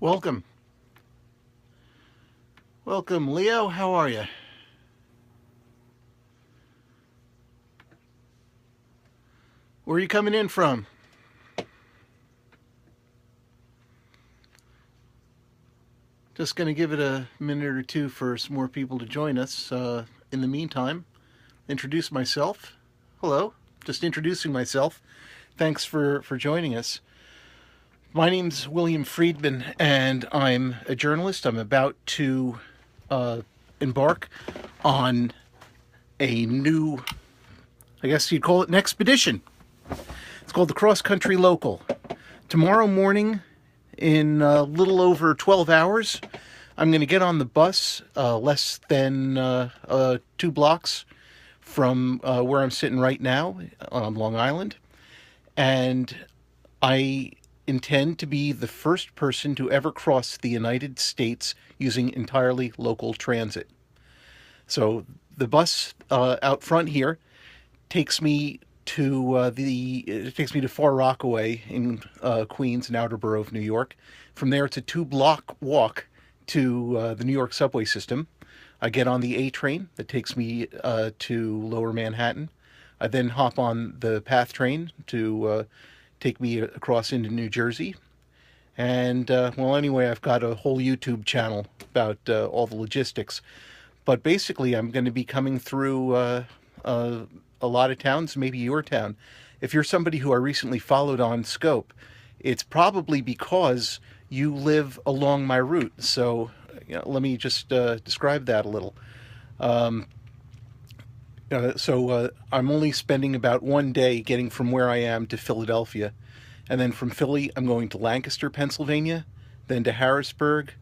Welcome. Welcome, Leo. How are you? Where are you coming in from? Just going to give it a minute or two for some more people to join us. In the meantime, introduce myself. Hello. Just introducing myself. Thanks for joining us. My name's William Friedman, and I'm a journalist. I'm about to embark on a new, I guess you'd call it an expedition. It's called the Cross Country Local. Tomorrow morning, in a little over 12 hours, I'm going to get on the bus less than 2 blocks from where I'm sitting right now on Long Island. And I intend to be the first person to ever cross the United States using entirely local transit. So the bus out front here takes me to Far Rockaway in Queens, an outer borough of New York. From there, it's a 2-block walk to the New York subway system. I get on the A train that takes me to Lower Manhattan. I then hop on the PATH train to take me across into New Jersey. And, anyway, I've got a whole YouTube channel about all the logistics. But basically, I'm going to be coming through a lot of towns, maybe your town. If you're somebody who I recently followed on Scope, it's probably because you live along my route. So let me just describe that a little. I'm only spending about one day getting from where I am to Philadelphia. And then from Philly, I'm going to Lancaster, Pennsylvania, then to Harrisburg,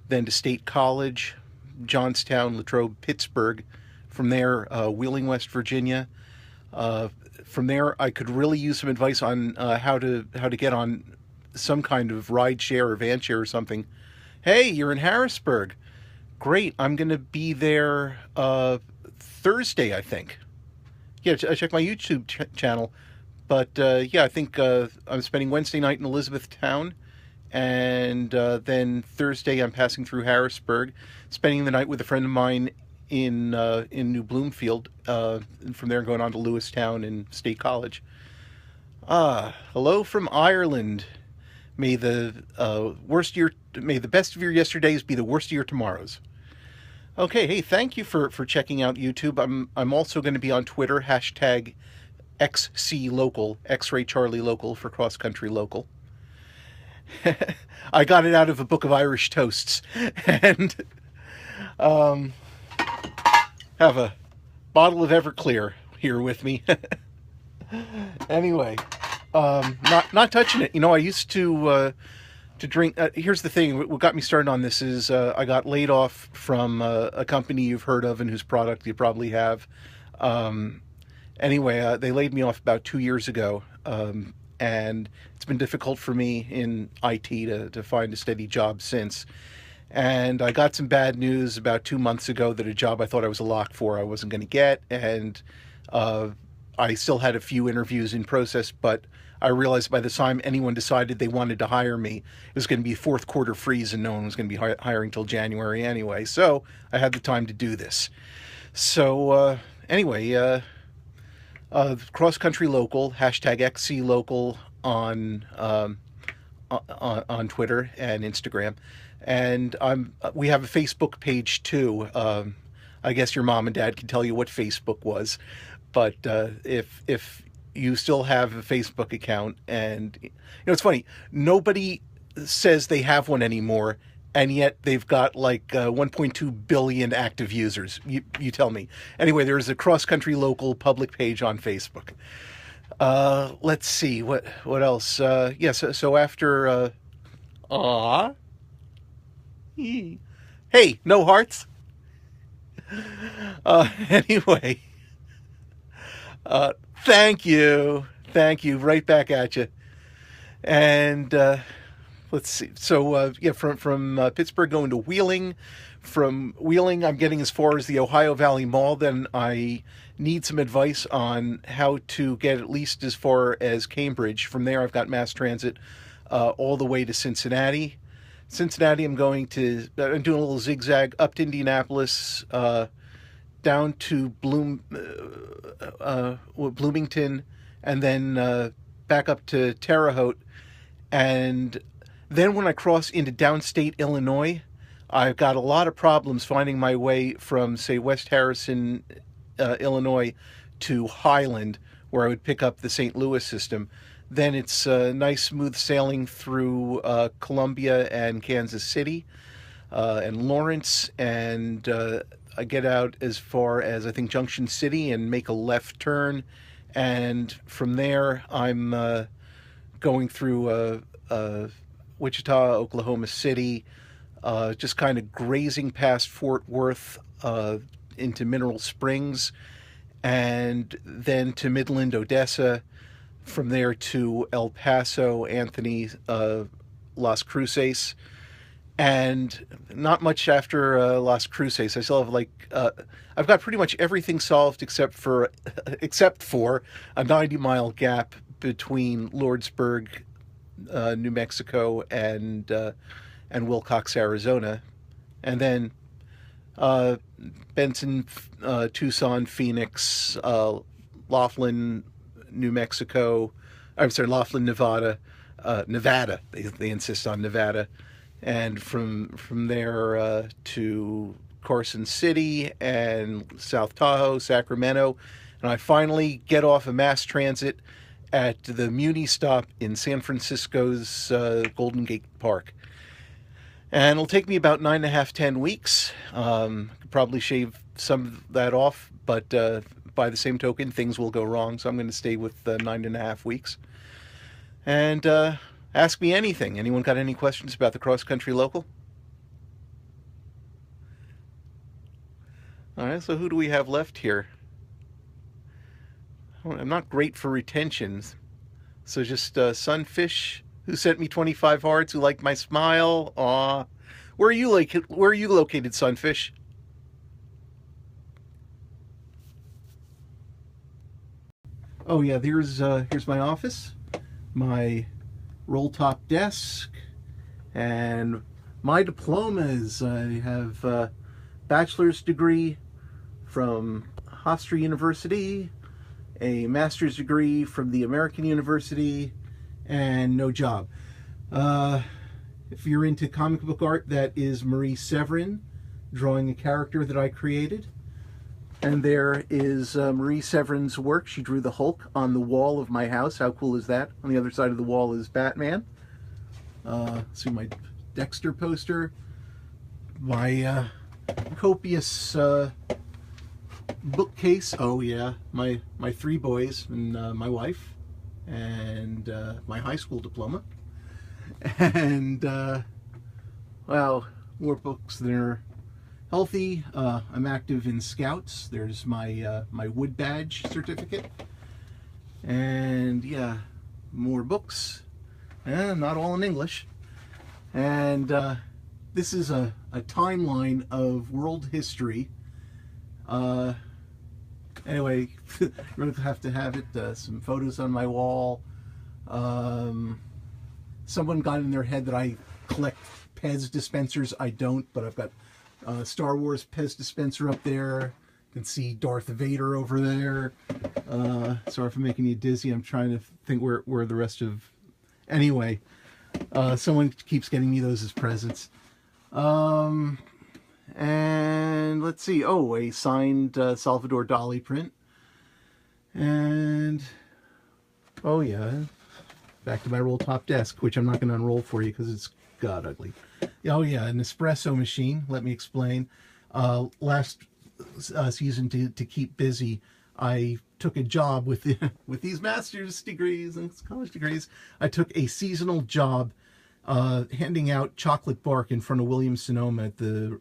then to State College, Johnstown, Latrobe, Pittsburgh. From there, Wheeling, West Virginia. From there, I could really use some advice on how to get on some kind of ride share or van share or something. Hey, you're in Harrisburg. Great. I'm going to be there Thursday, I think. Yeah, I check my YouTube channel. But I think I'm spending Wednesday night in Elizabethtown. And then Thursday, I'm passing through Harrisburg, spending the night with a friend of mine in New Bloomfield, and from there going on to Lewistown and State College. Hello from Ireland. May the best of your yesterdays be the worst of your tomorrows. Okay, hey, thank you for checking out YouTube. I'm also going to be on Twitter, hashtag XCLocal, X-Ray Charlie Local for Cross Country Local. I got it out of a book of Irish toasts, and have a bottle of Everclear here with me. Anyway, not touching it. I used to drink. Here's the thing: what got me started on this is I got laid off from a company you've heard of and whose product you probably have. Anyway, they laid me off about 2 years ago, and it's been difficult for me in IT to find a steady job since. And I got some bad news about 2 months ago that a job I thought I was a lock for I wasn't going to get, and I still had a few interviews in process, but I realized by the time anyone decided they wanted to hire me, it was going to be a fourth quarter freeze and no one was going to be hiring till January anyway. So I had the time to do this. So anyway, Cross Country Local, hashtag XCLocal on Twitter and Instagram. And we have a Facebook page too. I guess your mom and dad can tell you what Facebook was, but if you still have a Facebook account, and it's funny, nobody says they have one anymore, and yet they've got like 1.2 billion active users. You tell me. Anyway, there's a Cross Country Local public page on Facebook. Let's see what else. So after hey, no hearts. Anyway, thank you, right back at you. And let's see. So from Pittsburgh going to Wheeling. From Wheeling, I'm getting as far as the Ohio Valley Mall. Then I need some advice on how to get at least as far as Cambridge. From there, I've got mass transit all the way to Cincinnati. Cincinnati, I'm doing a little zigzag up to Indianapolis, down to Bloomington, and then back up to Terre Haute. And then when I cross into downstate Illinois, I've got a lot of problems finding my way from, say, West Harrison, Illinois, to Highland, where I would pick up the St. Louis system. Then it's nice, smooth sailing through Columbia and Kansas City and Lawrence, and I get out as far as, I think, Junction City and make a left turn. And from there, I'm going through Wichita, Oklahoma City, just kind of grazing past Fort Worth into Mineral Springs, and then to Midland, Odessa. From there to El Paso, Anthony, Las Cruces, and not much after Las Cruces. I still have I've got pretty much everything solved except for a 90-mile gap between Lordsburg, New Mexico, and Wilcox, Arizona, and then Benson, Tucson, Phoenix, Laughlin, New Mexico. I'm sorry, Laughlin, Nevada. Nevada. They insist on Nevada, and from there to Carson City and South Tahoe, Sacramento, and I finally get off a mass transit at the Muni stop in San Francisco's Golden Gate Park. And it'll take me about 9.5, 10 weeks. Could probably shave some of that off, but by the same token, things will go wrong. So I'm going to stay with 9.5 weeks. And ask me anything. Anyone got any questions about the cross-country local? All right, so who do we have left here? I'm not great for retentions. So just Sunfish, who sent me 25 hearts, who liked my smile. Aw. Where are you located, Sunfish? Oh yeah, here's my office, my roll-top desk, and my diplomas. I have a bachelor's degree from Hofstra University, a master's degree from the American University, and no job. If you're into comic book art, that is Marie Severin drawing a character that I created. And there is Marie Severin's work. She drew the Hulk on the wall of my house. How cool is that? On the other side of the wall is Batman. See my Dexter poster. My copious bookcase. Oh yeah, my 3 boys and my wife, and my high school diploma. And well, more books that are healthy. I'm active in Scouts. There's my my wood badge certificate, and yeah, more books. Not all in English. And this is a timeline of world history. Anyway, you're going to have it. Some photos on my wall. Someone got in their head that I collect Pez dispensers. I don't, but I've got Star Wars Pez dispenser up there. You can see Darth Vader over there. Sorry for making you dizzy. I'm trying to think where the rest of... Anyway, someone keeps getting me those as presents. And let's see. Oh, a signed Salvador Dali print. And oh yeah, back to my roll top desk, which I'm not going to unroll for you because it's god ugly. Oh yeah, an espresso machine. Let me explain. Last season, to keep busy, I took a job with these master's degrees and college degrees. I took a seasonal job handing out chocolate bark in front of Williams-Sonoma at the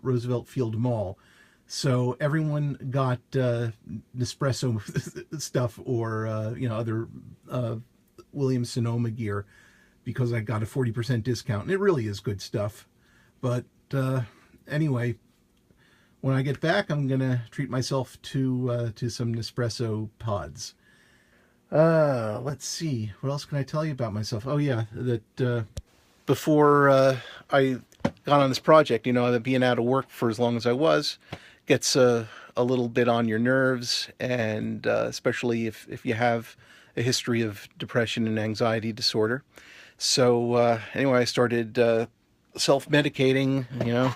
Roosevelt Field Mall. So everyone got Nespresso stuff or other Williams-Sonoma gear because I got a 40% discount, and it really is good stuff. But anyway, when I get back, I'm gonna treat myself to some Nespresso pods. Let's see, what else can I tell you about myself? Oh yeah, that before I got on this project. Being out of work for as long as I was gets a little bit on your nerves, and especially if you have a history of depression and anxiety disorder. So anyway, I started self-medicating,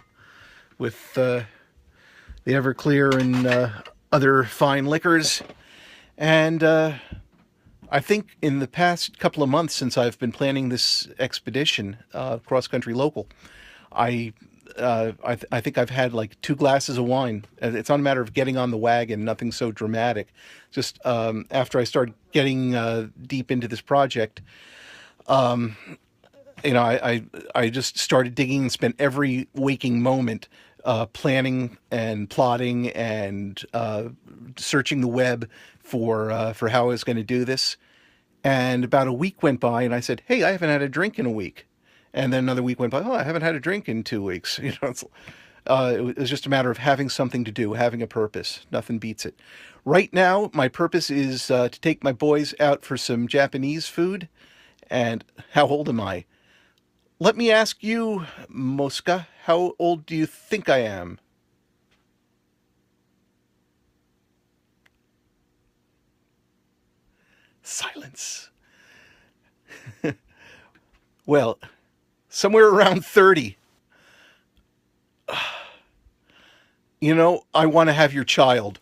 with the Everclear and other fine liquors. And I think in the past couple of months since I've been planning this expedition, cross-country local, I I think I've had like 2 glasses of wine. It's not a matter of getting on the wagon, nothing so dramatic. Just after I started getting deep into this project, I just started digging and spent every waking moment planning and plotting and searching the web for how I was going to do this. And about a week went by, and I said, "Hey, I haven't had a drink in a week." And then another week went by. "Oh, I haven't had a drink in 2 weeks." It was just a matter of having something to do, having a purpose. Nothing beats it. Right now, my purpose is to take my boys out for some Japanese food. And how old am I? Let me ask you, Mosca, how old do you think I am? Silence. Well, somewhere around 30. I want to have your child.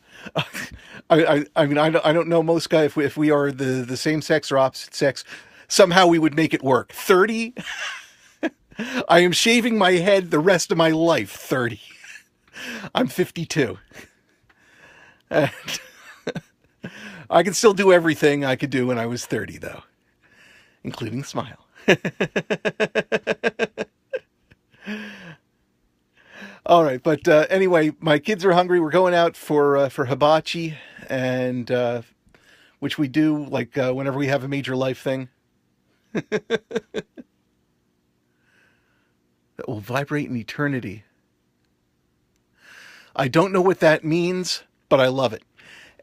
I mean, I don't know, Mosca, if we are the same sex or opposite sex. Somehow we would make it work. 30? I am shaving my head the rest of my life. 30. I'm 52. And I can still do everything I could do when I was 30, though, including smile. All right, but anyway, my kids are hungry. We're going out for hibachi, and which we do like whenever we have a major life thing that will vibrate in eternity. I don't know what that means, but I love it.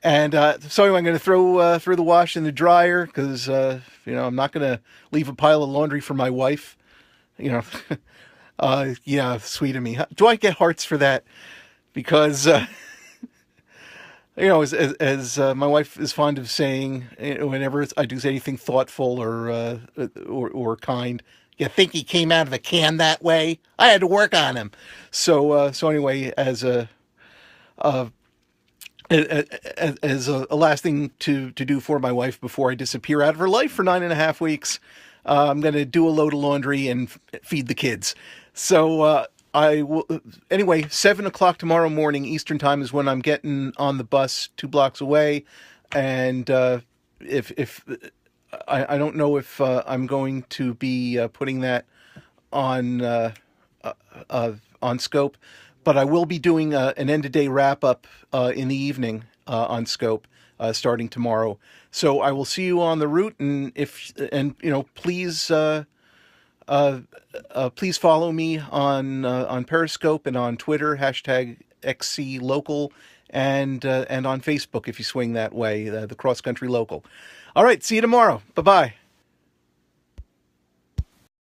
And so anyway, I'm going to throw the wash in the dryer because I'm not going to leave a pile of laundry for my wife. You know, yeah, sweet of me. Do I get hearts for that? Because as my wife is fond of saying, whenever I do anything thoughtful or kind, you think he came out of a can that way? I had to work on him. So anyway, a as a last thing to do for my wife before I disappear out of her life for 9.5 weeks, I'm going to do a load of laundry and feed the kids. So I will. Anyway, 7 o'clock tomorrow morning Eastern time is when I'm getting on the bus 2 blocks away, and if I don't know if I'm going to be putting that on on Scope, but I will be doing an end of day wrap up in the evening on Scope starting tomorrow. So I will see you on the route, and please please follow me on Periscope and on Twitter #XCLocal and on Facebook if you swing that way, the Cross Country Local. All right, see you tomorrow. Bye bye.